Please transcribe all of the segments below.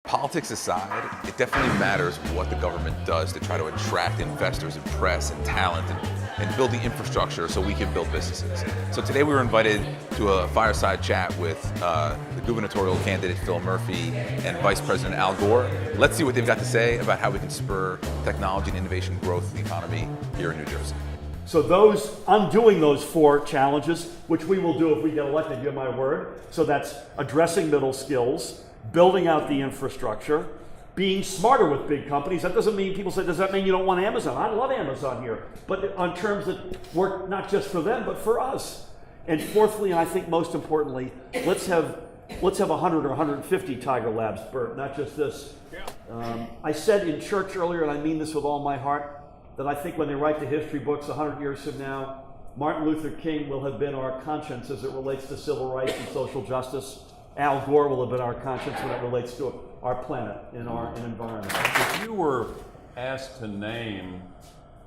Politics aside, it definitely matters what the government does to try to attract investors and press and talent and build the infrastructure so we can build businesses. So today we were invited to a fireside chat with the gubernatorial candidate Phil Murphy and Vice President Al Gore. Let's see what they've got to say about how we can spur technology and innovation growth in the economy here in New Jersey. So I'm doing those 4 challenges, which we will do if we get elected, you have my word. So that's addressing middle skills, building out the infrastructure, being smarter with big companies. That doesn't mean, people say, does that mean you don't want Amazon? I love Amazon here. But on terms that work not just for them, but for us. And fourthly, and I think most importantly, let's have 100 or 150 Tiger Labs, Bert, not just this. I said in church earlier, and I mean this with all my heart, that I think when they write the history books 100 years from now, Martin Luther King will have been our conscience as it relates to civil rights and social justice. Al Gore will have been our conscience when it relates to our planet and our environment. If you were asked to name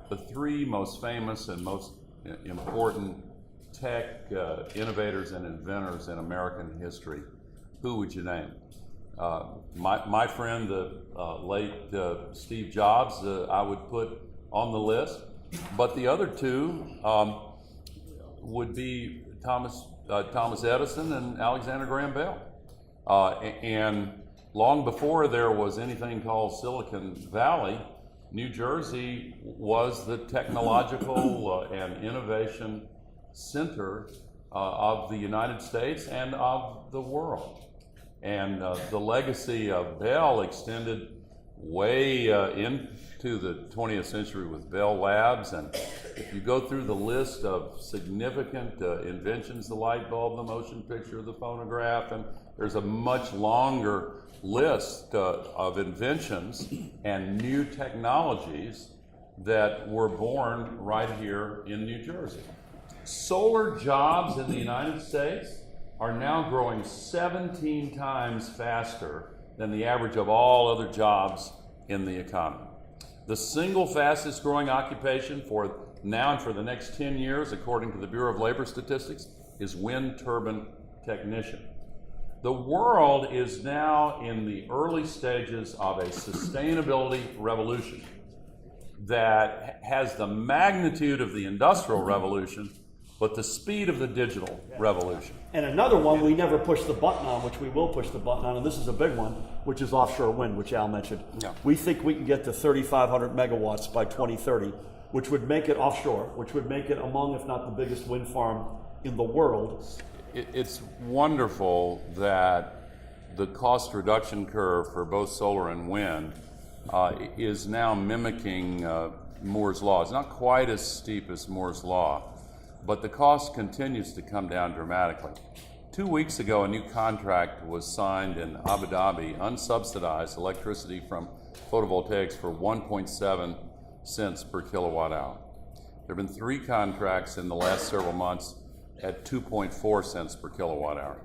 the 3 most famous and most important tech innovators and inventors in American history, who would you name? My friend, the late Steve Jobs, I would put on the list, but the other 2 would be Thomas Edison and Alexander Graham Bell. And long before there was anything called Silicon Valley, New Jersey was the technological and innovation center of the United States and of the world. And the legacy of Bell extended way into the 20th century with Bell Labs. And if you go through the list of significant inventions, the light bulb, the motion picture, the phonograph, and there's a much longer list of inventions and new technologies that were born right here in New Jersey. Solar jobs in the United States are now growing 17 times faster than the average of all other jobs in the economy. The single fastest growing occupation for now and for the next 10 years, according to the Bureau of Labor Statistics, is wind turbine technician. The world is now in the early stages of a sustainability revolution that has the magnitude of the Industrial Revolution, but the speed of the digital revolution. And another one we never pushed the button on, which we will push the button on, and this is a big one, which is offshore wind, which Al mentioned. Yeah. We think we can get to 3,500 megawatts by 2030, which would make it offshore, which would make it among, if not the biggest wind farm in the world. It's wonderful that the cost reduction curve for both solar and wind is now mimicking Moore's Law. It's not quite as steep as Moore's Law, but the cost continues to come down dramatically. 2 weeks ago, a new contract was signed in Abu Dhabi, unsubsidized electricity from photovoltaics for 1.7 cents per kilowatt hour. There have been 3 contracts in the last several months at 2.4 cents per kilowatt hour.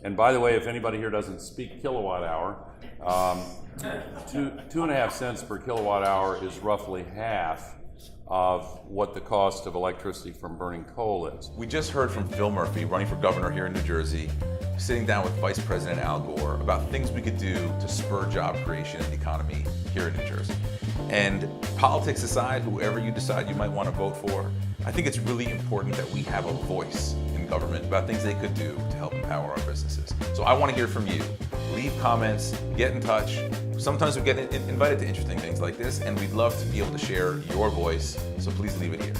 And by the way, if anybody here doesn't speak kilowatt hour, 2.5 cents per kilowatt hour is roughly half of what the cost of electricity from burning coal is. We just heard from Phil Murphy, running for governor here in New Jersey, sitting down with Vice President Al Gore about things we could do to spur job creation in the economy here in New Jersey. And politics aside, whoever you decide you might want to vote for, I think it's really important that we have a voice in government about things they could do to help empower our businesses. So I want to hear from you. Leave comments, get in touch. Sometimes we get invited to interesting things like this, and we'd love to be able to share your voice, so please leave it here.